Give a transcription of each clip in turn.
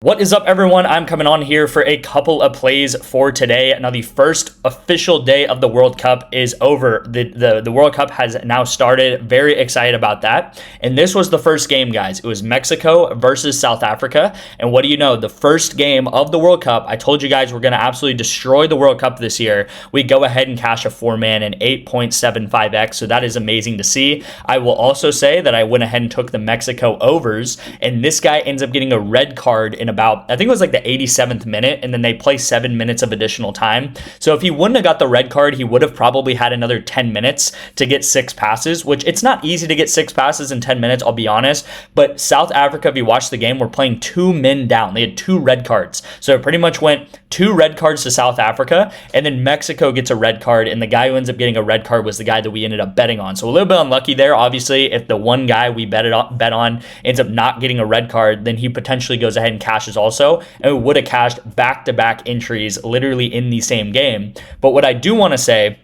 What is up, everyone? I'm coming on here for a couple of plays for today. Now, the first official day of the World Cup is over. The World Cup has now started. Very excited about that. And this was the first game, guys. It was Mexico versus South Africa. And what do you know? The first game of the World Cup, I told you guys we're going to absolutely destroy the World Cup this year. We go ahead and cash a 4-man and 8.75x. So that is amazing to see. I will also say that I went ahead and took the Mexico overs. And this guy ends up getting a red card in about, I think it was like the 87th minute, and then they play 7 minutes of additional time. So if he wouldn't have got the red card, he would have probably had another 10 minutes to get 6 passes, which it's not easy to get 6 passes in 10 minutes, I'll be honest. But South Africa, if you watch the game, were playing 2 men down. They had 2 red cards. So it pretty much went 2 red cards to South Africa, and then Mexico gets a red card, and the guy who ends up getting a red card was the guy that we ended up betting on. So a little bit unlucky there. Obviously, if the one guy we bet on ends up not getting a red card, then he potentially goes ahead and cashes also, and we would have cashed back-to-back entries literally in the same game. But what I do want to say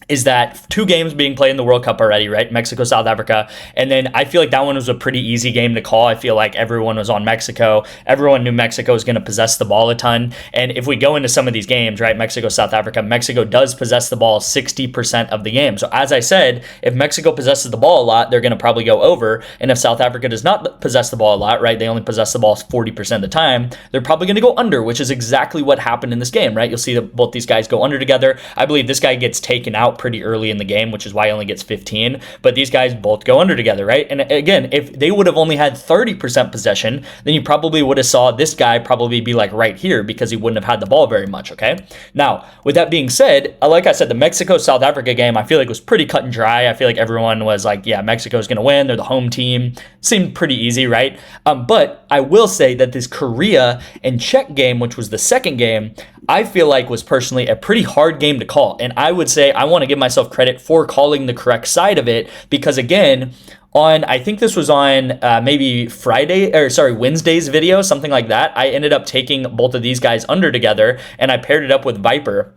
is that 2 games being played in the World Cup already, right? Mexico, South Africa. And then I feel like that one was a pretty easy game to call. I feel like everyone was on Mexico. Everyone knew Mexico was going to possess the ball a ton. And if we go into some of these games, right, Mexico, South Africa, Mexico does possess the ball 60% of the game. So as I said, if Mexico possesses the ball a lot, they're going to probably go over. And if South Africa does not possess the ball a lot, right, they only possess the ball 40% of the time, they're probably going to go under, which is exactly what happened in this game, right? You'll see that both these guys go under together. I believe this guy gets taken out pretty early in the game, which is why he only gets 15, but these guys both go under together, right? And again, if they would have only had 30% possession, then you probably would have saw this guy probably be like right here because he wouldn't have had the ball very much, okay? Now, with that being said, like I said, the Mexico-South Africa game, I feel like was pretty cut and dry. I feel like everyone was like, yeah, Mexico's going to win. They're the home team. Seemed pretty easy, right? But I will say that this Korea and Czech game, which was the second game, I feel like was personally a pretty hard game to call. And I would say I want to give myself credit for calling the correct side of it because, again, I think this was on maybe Wednesday's video, something like that. I ended up taking both of these guys under together, and I paired it up with Viper.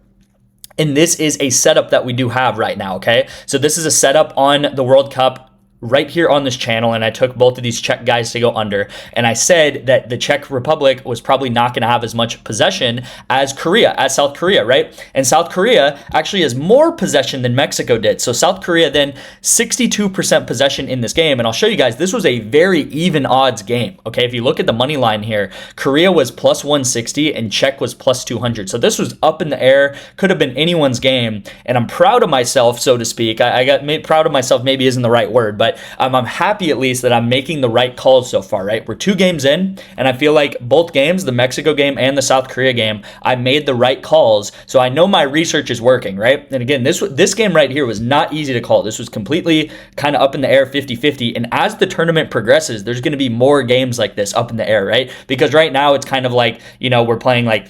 And this is a setup that we do have right now, okay? So this is a setup on the World Cup right here on this channel, and I took both of these Czech guys to go under, and I said that the Czech Republic was probably not going to have as much possession as South Korea, right? And South Korea actually has more possession than Mexico did. So South Korea then 62% possession in this game, and I'll show you guys, this was a very even odds game, okay? If you look at the money line here, Korea was plus 160 and Czech was plus 200. So this was up in the air, could have been anyone's game, and I'm proud of myself, so to speak. I got proud of myself, maybe isn't the right word, but I'm happy at least that I'm making the right calls so far, right? We're 2 games in, and I feel like both games, the Mexico game and the South Korea game, I made the right calls, so I know my research is working, right? And again, this game right here was not easy to call. This was completely kind of up in the air, 50-50, and as the tournament progresses, there's going to be more games like this up in the air, right? Because right now it's kind of like, we're playing like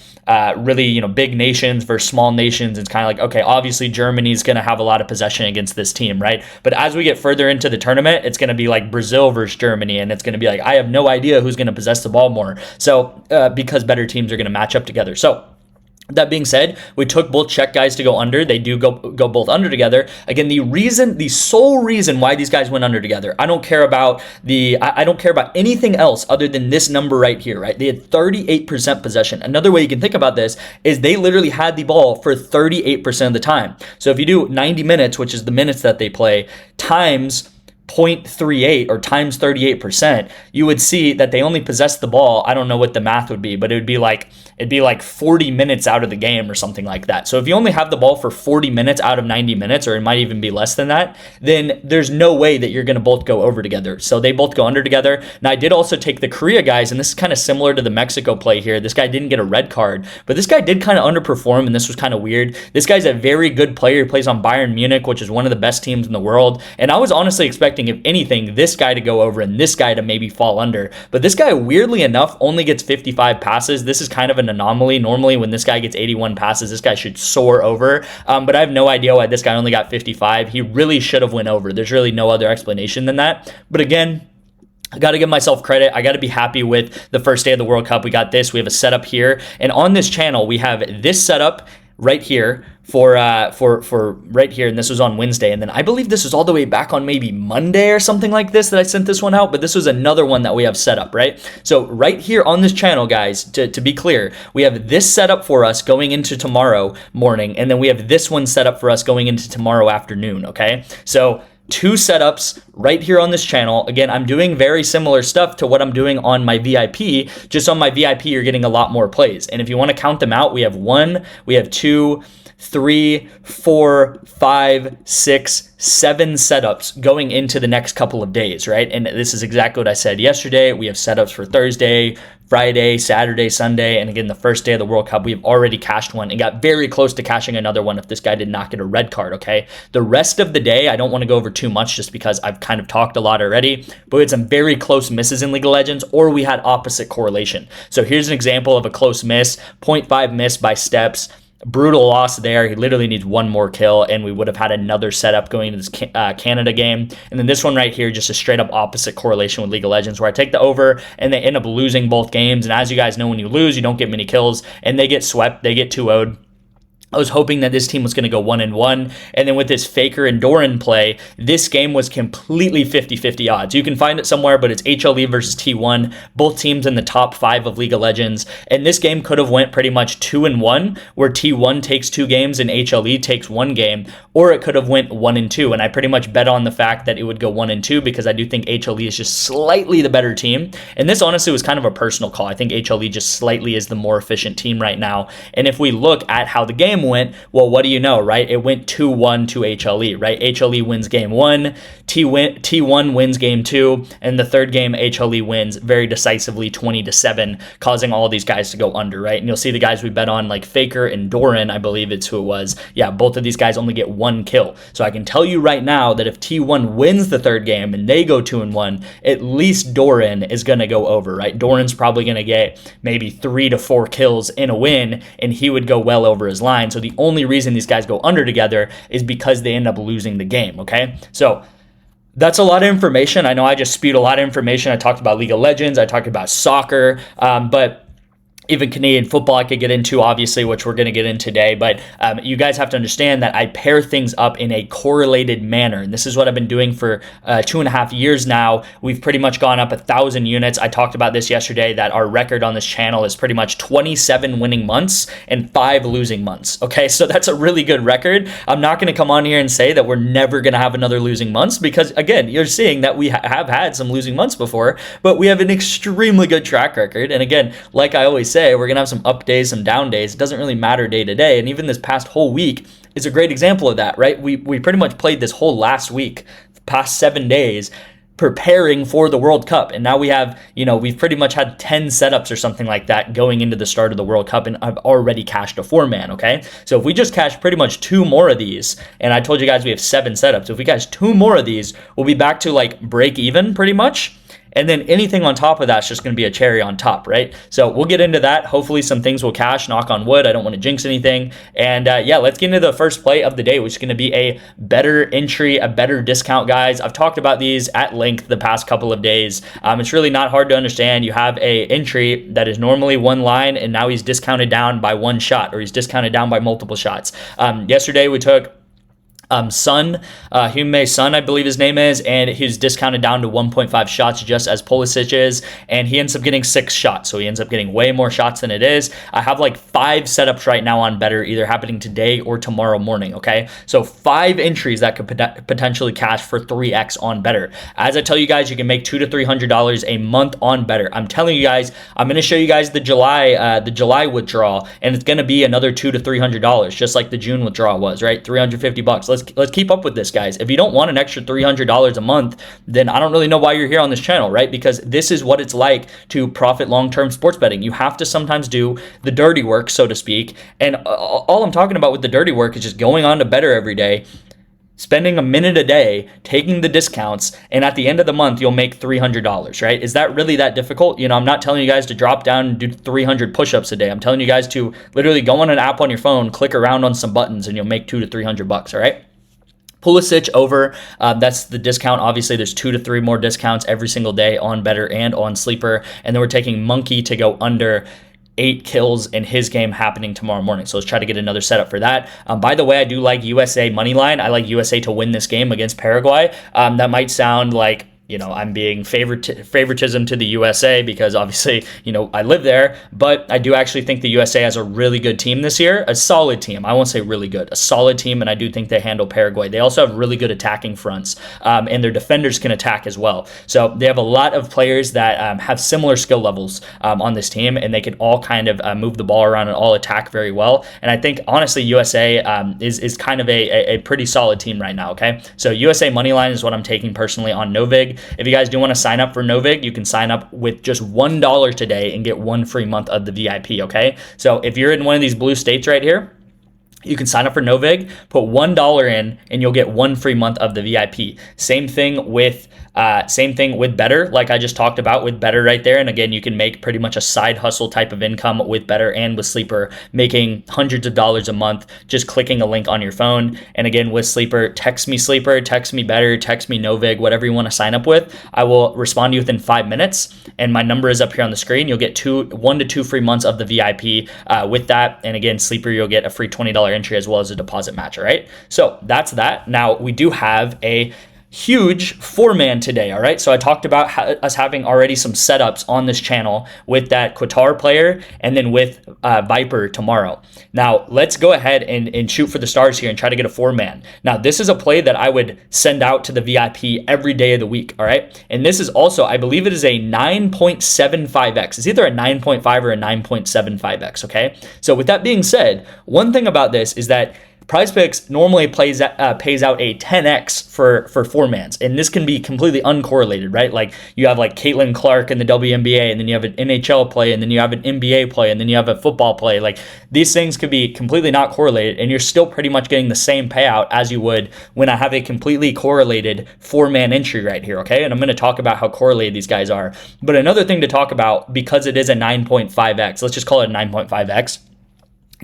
really, big nations versus small nations. It's kind of like, okay, obviously Germany's going to have a lot of possession against this team, right? But as we get further into the tournament, it's going to be like Brazil versus Germany, and it's going to be like, I have no idea who's going to possess the ball more. So because better teams are going to match up together. So that being said, we took both Czech guys to go under. They do go both under together. Again, the sole reason why these guys went under together, I don't care about anything else other than this number right here, right? They had 38% possession. Another way you can think about this is they literally had the ball for 38% of the time. So if you do 90 minutes, which is the minutes that they play, times 0.38 or times 38%, you would see that they only possessed the ball. I don't know what the math would be, but it'd be like 40 minutes out of the game or something like that. So if you only have the ball for 40 minutes out of 90 minutes, or it might even be less than that, then there's no way that you're going to both go over together. So they both go under together. Now, I did also take the Korea guys, and this is kind of similar to the Mexico play here. This guy didn't get a red card, but this guy did kind of underperform, and this was kind of weird. This guy's a very good player. He plays on Bayern Munich, which is one of the best teams in the world, and I was honestly expecting, if anything, this guy to go over and this guy to maybe fall under. But this guy, weirdly enough, only gets 55 passes. This is kind of an anomaly. Normally, when this guy gets 81 passes, this guy should soar over. But I have no idea why this guy only got 55. He really should have went over. There's really no other explanation than that. But again, I got to give myself credit. I got to be happy with the first day of the World Cup. We got this. We have a setup here. And on this channel, we have this setup right here for right here, and this was on Wednesday, and then I believe this was all the way back on maybe Monday or something like this that I sent this one out, but this was another one that we have set up, right? So right here on this channel, guys, to be clear, we have this set up for us going into tomorrow morning, and then we have this one set up for us going into tomorrow afternoon, okay? So 2 setups right here on this channel. Again, I'm doing very similar stuff to what I'm doing on my VIP. Just on my VIP, you're getting a lot more plays. And if you want to count them out, we have 1, we have 2, 3, 4, 5, 6, 7 setups going into the next couple of days, right? And this is exactly what I said yesterday. We have setups for Thursday, Friday, Saturday, Sunday, and again, the first day of the World Cup, we've already cashed one and got very close to cashing another one if this guy did not get a red card, okay? The rest of the day, I don't want to go over too much just because I've kind of talked a lot already, but we had some very close misses in League of Legends, or we had opposite correlation. So here's an example of a close miss, 0.5 miss by steps. Brutal loss there. He literally needs 1 more kill, and we would have had another setup going into this Canada game. And then this one right here, just a straight up opposite correlation with League of Legends, where I take the over, and they end up losing both games. And as you guys know, when you lose, you don't get many kills, and they get swept. They get 2-0'd. I was hoping that this team was going to go 1-1, and then with this Faker and Doran play, this game was completely 50-50 odds. You can find it somewhere, but it's HLE versus T1, both teams in the top 5 of League of Legends, and this game could have went pretty much 2-1, where T1 takes 2 games and HLE takes 1 game, or it could have went 1-2, and I pretty much bet on the fact that it would go 1-2 because I do think HLE is just slightly the better team, and this honestly was kind of a personal call. I think HLE just slightly is the more efficient team right now, and if we look at how the game went, well, what do you know, right? It went 2-1 to HLE, right? HLE wins game 1, T1 wins game 2, and the third game HLE wins very decisively 20-7, causing all these guys to go under, right? And you'll see the guys we bet on, like Faker and Doran, I believe it's who it was. Yeah, both of these guys only get 1 kill. So I can tell you right now that if T1 wins the third game and they go 2-1, at least Doran is going to go over, right? Doran's probably going to get maybe 3 to 4 kills in a win, and he would go well over his line. So the only reason these guys go under together is because they end up losing the game, okay? So that's a lot of information. I know I just spewed a lot of information. I talked about League of Legends. I talked about soccer, but even Canadian football I could get into, obviously, which we're going to get in today. But you guys have to understand that I pair things up in a correlated manner. And this is what I've been doing for 2.5 years now. We've pretty much gone up 1,000 units. I talked about this yesterday, that our record on this channel is pretty much 27 winning months and 5 losing months. Okay, so that's a really good record. I'm not going to come on here and say that we're never going to have another losing months because, again, you're seeing that we have had some losing months before, but we have an extremely good track record. And again, like I always say, we're gonna have some up days, some down days. It doesn't really matter day to day. And even this past whole week is a great example of that, right? We pretty much played this whole last week, past 7 days, preparing for the World Cup. And now we have, we've pretty much had 10 setups or something like that going into the start of the World Cup, and I've already cashed a 4-man, okay? So if we just cash pretty much 2 more of these, and I told you guys we have 7 setups, if we cash 2 more of these, we'll be back to like break even pretty much. And then anything on top of that's just going to be a cherry on top, right? So we'll get into that. Hopefully some things will cash, knock on wood. I don't want to jinx anything. And yeah, let's get into the first play of the day, which is going to be a better entry, a better discount, guys. I've talked about these at length the past couple of days. It's really not hard to understand. You have a entry that is normally 1 line, and now he's discounted down by 1 shot, or he's discounted down by multiple shots. Yesterday we took Sun, Hume Sun, I believe his name is, and he's discounted down to 1.5 shots just as Pulisic is, and he ends up getting 6 shots, so he ends up getting way more shots than it is. I have like 5 setups right now on Better, either happening today or tomorrow morning, okay? So 5 entries that could potentially cash for 3x on Better. As I tell you guys, you can make $200 to $300 a month on Better. I'm telling you guys, I'm going to show you guys the July withdrawal, and it's going to be another $200 to $300, just like the June withdrawal was, right? $350. Let's keep up with this, guys. If you don't want an extra $300 a month, then I don't really know why you're here on this channel, right? Because this is what it's like to profit long-term sports betting. You have to sometimes do the dirty work, so to speak. And all I'm talking about with the dirty work is just going on to Better every day, spending a minute a day, taking the discounts, and at the end of the month, you'll make $300, right? Is that really that difficult? I'm not telling you guys to drop down and do 300 push-ups a day. I'm telling you guys to literally go on an app on your phone, click around on some buttons, and you'll make $200 to $300, all right? Pulisic over, that's the discount. Obviously, there's 2 to 3 more discounts every single day on Better and on Sleeper. And then we're taking Monkey to go under. 8 kills in his game happening tomorrow morning. So let's try to get another setup for that. By the way, I do like USA money line. I like USA to win this game against Paraguay. That might sound like, I'm being favoritism to the USA because obviously, I live there, but I do actually think the USA has a really good team this year, a solid team. I won't say really good, a solid team, and I do think they handle Paraguay. They also have really good attacking fronts, and their defenders can attack as well. So they have a lot of players that have similar skill levels on this team, and they can all kind of move the ball around and all attack very well. And I think, honestly, USA is kind of a pretty solid team right now, okay? So USA money line is what I'm taking personally on Novig. If you guys do want to sign up for Novig, you can sign up with just $1 today and get 1 free month of the VIP, okay? So if you're in one of these blue states right here, you can sign up for Novig, put $1 in, and you'll get 1 free month of the VIP. Same thing with Better, like I just talked about with Better right there. And again, you can make pretty much a side hustle type of income with Better and with Sleeper, making hundreds of dollars a month just clicking a link on your phone. And again, with Sleeper, text me Better, text me Novig, whatever you want to sign up with. I will respond to you within 5 minutes, and my number is up here on the screen. You'll get 1 to 2 free months of the VIP with that. And again, Sleeper, you'll get a free $20 entry as well as a deposit match. All right, so that's that. Now we do have a huge 4-man today. All right, so I talked about us having already some setups on this channel with that Qatar player and then with Viper tomorrow. Now let's go ahead and shoot for the stars here and try to get a 4-man. Now this is a play that I would send out to the VIP every day of the week. All right, and this is also, I believe it is a 9.75x. It's either a 9.5 or a 9.75x. Okay, so with that being said, one thing about this is that PrizePicks normally pays out a 10x for 4-mans, and this can be completely uncorrelated, right? Like you have like Caitlin Clark in the WNBA, and then you have an NHL play, and then you have an NBA play, and then you have a football play. Like these things could be completely not correlated, and you're still pretty much getting the same payout as you would when I have a completely correlated 4-man entry right here, okay? And I'm going to talk about how correlated these guys are. But another thing to talk about, because it is a 9.5x, let's just call it a 9.5x,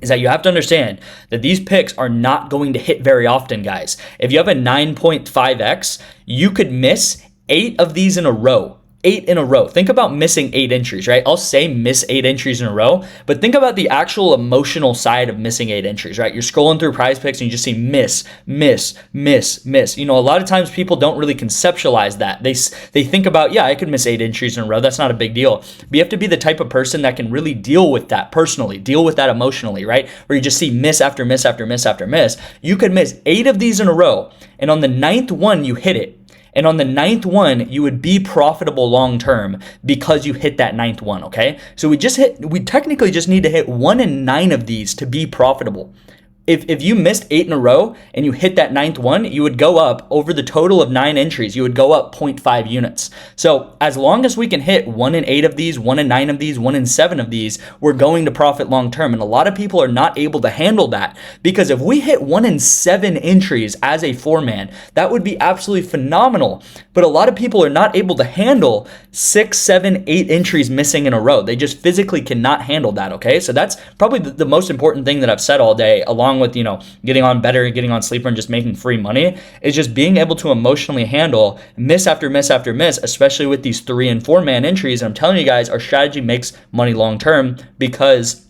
is that you have to understand that these picks are not going to hit very often, guys. If you have a 9.5x, you could miss 8 of these in a row. 8 in a row. Think about missing 8 entries, right? I'll say miss 8 entries in a row, but think about the actual emotional side of missing 8 entries, right? You're scrolling through PrizePicks and you just see miss. A lot of times people don't really conceptualize that. They think about, yeah, I could miss 8 entries in a row. That's not a big deal. But you have to be the type of person that can really deal with that personally, deal with that emotionally, right? Where you just see miss after miss after miss after miss. You could miss 8 of these in a row, and on the 9th one, you hit it. And on the 9th one, you would be profitable long-term because you hit that 9th one, okay? So we technically just need to hit 1 in 9 of these to be profitable. If you missed 8 in a row and you hit that 9th one, you would go up over the total of 9 entries. You would go up 0.5 units. So as long as we can hit 1 in 8 of these, 1 in 9 of these, 1 in 7 of these, we're going to profit long term. And a lot of people are not able to handle that, because if we hit 1 in 7 entries as a 4-man, that would be absolutely phenomenal. But a lot of people are not able to handle 6, 7, 8 entries missing in a row. They just physically cannot handle that, okay? So that's probably the most important thing that I've said all day, along with, getting on Better, getting on Sleeper, and just making free money, is just being able to emotionally handle miss after miss after miss, especially with these 3 and 4-man entries. And I'm telling you guys, our strategy makes money long term because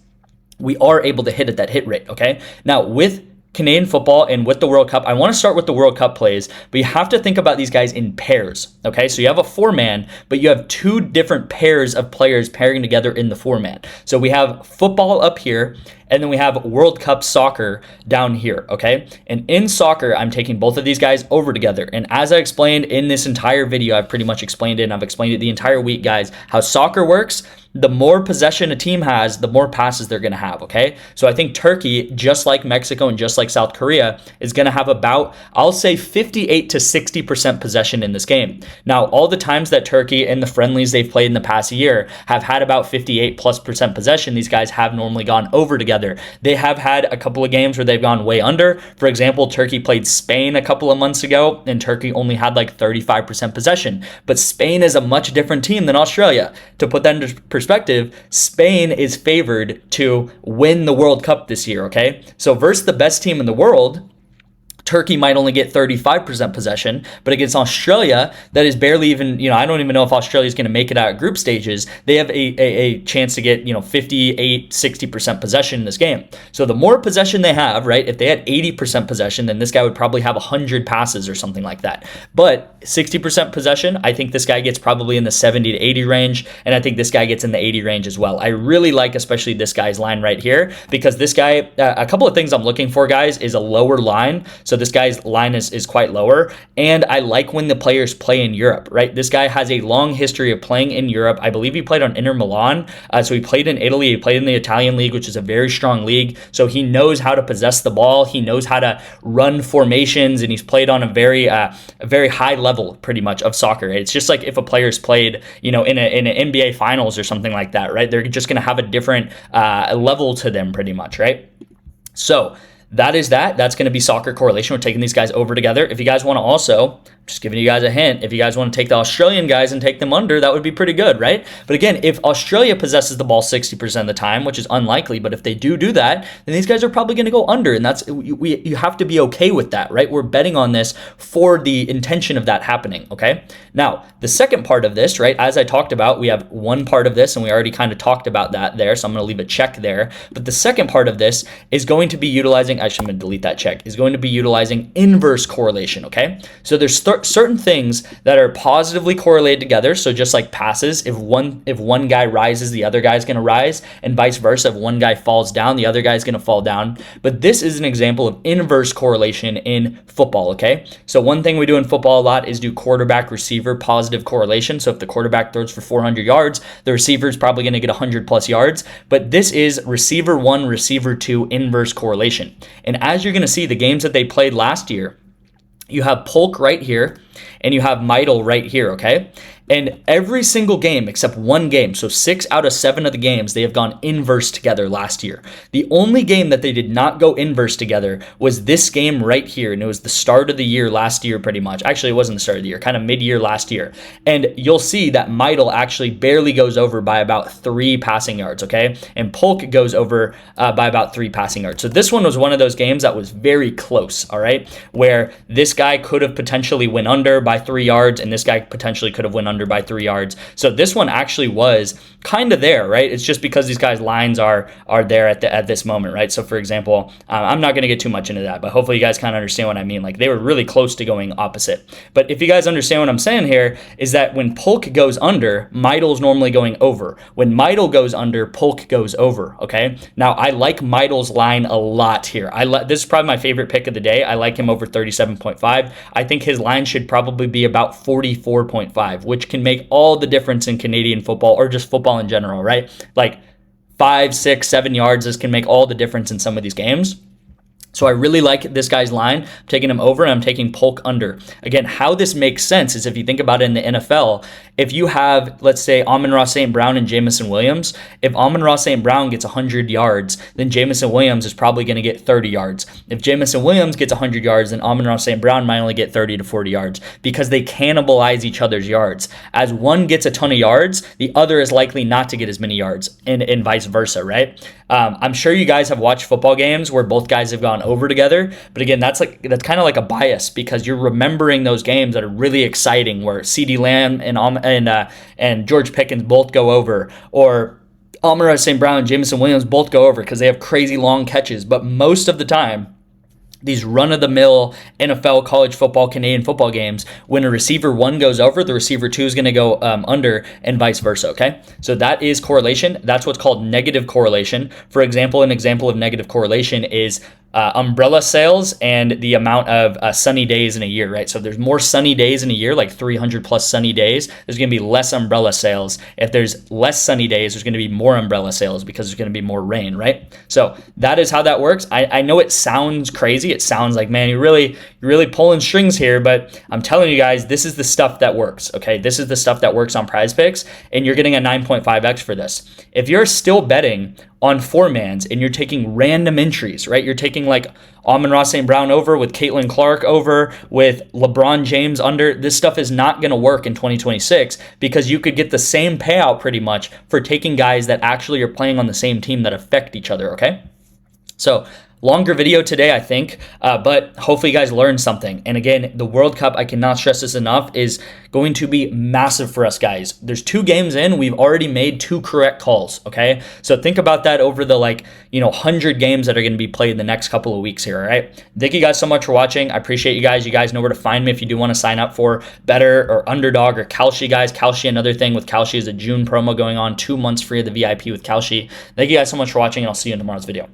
we are able to hit at that hit rate, okay? Now, with Canadian football and with the World Cup, I want to start with the World Cup plays, but you have to think about these guys in pairs, okay? So you have a 4-man, but you have 2 different pairs of players pairing together in the 4-man. So we have football up here, and then we have World Cup soccer down here, okay? And in soccer, I'm taking both of these guys over together. And as I explained in this entire video, I've pretty much explained it, and I've explained it the entire week, guys, how soccer works. The more possession a team has, the more passes they're going to have, okay? So I think Turkey, just like Mexico and just like South Korea, is going to have about, I'll say, 58 to 60% possession in this game. Now, all the times that Turkey in the friendlies they've played in the past year have had about 58+% possession, these guys have normally gone over together. They have had a couple of games where they've gone way under. For example, Turkey played Spain a couple of months ago, and Turkey only had like 35% possession. But Spain is a much different team than Australia. To put that into perspective, Spain is favored to win the World Cup this year, okay? So versus the best team in the world, Turkey might only get 35% possession, but against Australia, that is barely even, I don't even know if Australia is going to make it out of group stages. They have a chance to get, 58, 60% possession in this game. So the more possession they have, right, if they had 80% possession, then this guy would probably have 100 passes or something like that. But 60% possession, I think this guy gets probably in the 70 to 80 range, and I think this guy gets in the 80 range as well. I really like especially this guy's line right here, because this guy, a couple of things I'm looking for, guys, is a lower line. So this guy's line is quite lower, and I like when the players play in Europe, right? This guy has a long history of playing in Europe. I believe he played on Inter Milan, so he played in Italy, he played in the Italian league, which is a very strong league, so he knows how to possess the ball, he knows how to run formations, and he's played on a very high level, pretty much, of soccer. It's just like if a player's played, in an NBA finals or something like that, right? They're just going to have a different level to them, pretty much, right? So that's going to be soccer correlation. We're taking these guys over together. If you guys want to also, just giving you guys a hint, if you guys want to take the Australian guys and take them under, that would be pretty good, right? But again, if Australia possesses the ball 60% of the time, which is unlikely, but if they do that, then these guys are probably going to go under, and you have to be okay with that, right? We're betting on this for the intention of that happening, okay? Now, the second part of this, right, as I talked about, we have one part of this, and we already kind of talked about that there, so I'm going to leave a check there. But the second part of this is going to be utilizing, actually I'm going to delete that check, is going to be utilizing inverse correlation, okay? So there's certain things that are positively correlated together. So just like passes, if one guy rises, the other guy's going to rise, and vice versa. If one guy falls down, the other guy's going to fall down. But this is an example of inverse correlation in football, okay? So one thing we do in football a lot is do quarterback receiver positive correlation. So if the quarterback throws for 400 yards, the receiver is probably going to get 100 plus yards. But this is receiver 1, receiver 2 inverse correlation. And as you're going to see, the games that they played last year, you have Polk right here, and you have Meidel right here, okay? And every single game except one game, so 6 out of 7 of the games, they have gone inverse together last year. The only game that they did not go inverse together was this game right here, and it was the start of the year last year pretty much. Actually, it wasn't the start of the year, kind of mid-year last year. And you'll see that Meidel actually barely goes over by about 3 passing yards, okay? And Polk goes over by about 3 passing yards. So this one was one of those games that was very close, all right? Where this guy could have potentially went under by 3 yards, and this guy potentially could have went under by 3 yards. So this one actually was kind of there, right? It's just because these guys' lines are there at this moment, right? So for example, I'm not going to get too much into that, but hopefully you guys kind of understand what I mean. Like they were really close to going opposite. But if you guys understand what I'm saying here, is that when Polk goes under, Meidel's normally going over. When Meidel goes under, Polk goes over, okay? Now I like Meidel's line a lot here. This is probably my favorite pick of the day. I like him over 37.5. I think his line should probably be about 44.5, which can make all the difference in Canadian football, or just football in general, right? Like 5, 6, 7 yards, this can make all the difference in some of these games. So I really like this guy's line. I'm taking him over, and I'm taking Polk under. Again, how this makes sense is if you think about it in the NFL, if you have, let's say, Amon-Ra St. Brown and Jamison Williams, if Amon-Ra St. Brown gets 100 yards, then Jamison Williams is probably going to get 30 yards. If Jamison Williams gets 100 yards, then Amon-Ra St. Brown might only get 30 to 40 yards because they cannibalize each other's yards. As one gets a ton of yards, the other is likely not to get as many yards, and vice versa, right? I'm sure you guys have watched football games where both guys have gone over together, but again, that's kind of like a bias because you're remembering those games that are really exciting, where CeeDee Lamb and George Pickens both go over, or Amon-Ra St. Brown and Jamison Williams both go over because they have crazy long catches. But most of the time, these run-of-the-mill NFL, college football, Canadian football games, when a receiver 1 goes over, the receiver 2 is going to go under, and vice versa, okay? So that is correlation. That's what's called negative correlation. For example, an example of negative correlation is umbrella sales and the amount of sunny days in a year, right? So if there's more sunny days in a year, like 300 plus sunny days, there's going to be less umbrella sales. If there's less sunny days, there's going to be more umbrella sales because there's going to be more rain, right? So that is how that works. I know it sounds crazy. It sounds like, man, you're really pulling strings here, but I'm telling you guys, this is the stuff that works, okay? This is the stuff that works on PrizePicks, and you're getting a 9.5x for this. If you're still betting on 4-mans and you're taking random entries, right? You're taking like Amon-Ra St. Brown over with Caitlin Clark over with LeBron James under. This stuff is not going to work in 2026 because you could get the same payout pretty much for taking guys that actually are playing on the same team that affect each other, okay? So Longer video today, I think, but hopefully you guys learned something. And again, the World Cup, I cannot stress this enough, is going to be massive for us, guys. There's 2 games in, we've already made 2 correct calls, okay? So think about that over the 100 games that are going to be played in the next couple of weeks here, all right? Thank you guys so much for watching. I appreciate you guys. You guys know where to find me if you do want to sign up for Better or Underdog or Kalshi, guys. Kalshi, another thing with Kalshi is a June promo going on, 2 months free of the VIP with Kalshi. Thank you guys so much for watching, and I'll see you in tomorrow's video.